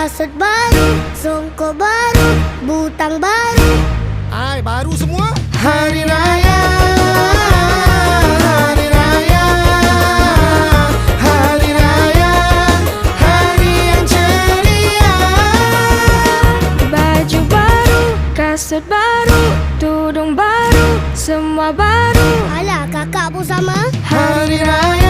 kasut baru, songkok baru, butang baru. Ai, baru semua. Hari Raya, Hari Raya, Hari Raya, hari yang ceria. Baju baru, kasut baru, tudung baru, semua baru. Alah, kakak pun sama. Hari Raya.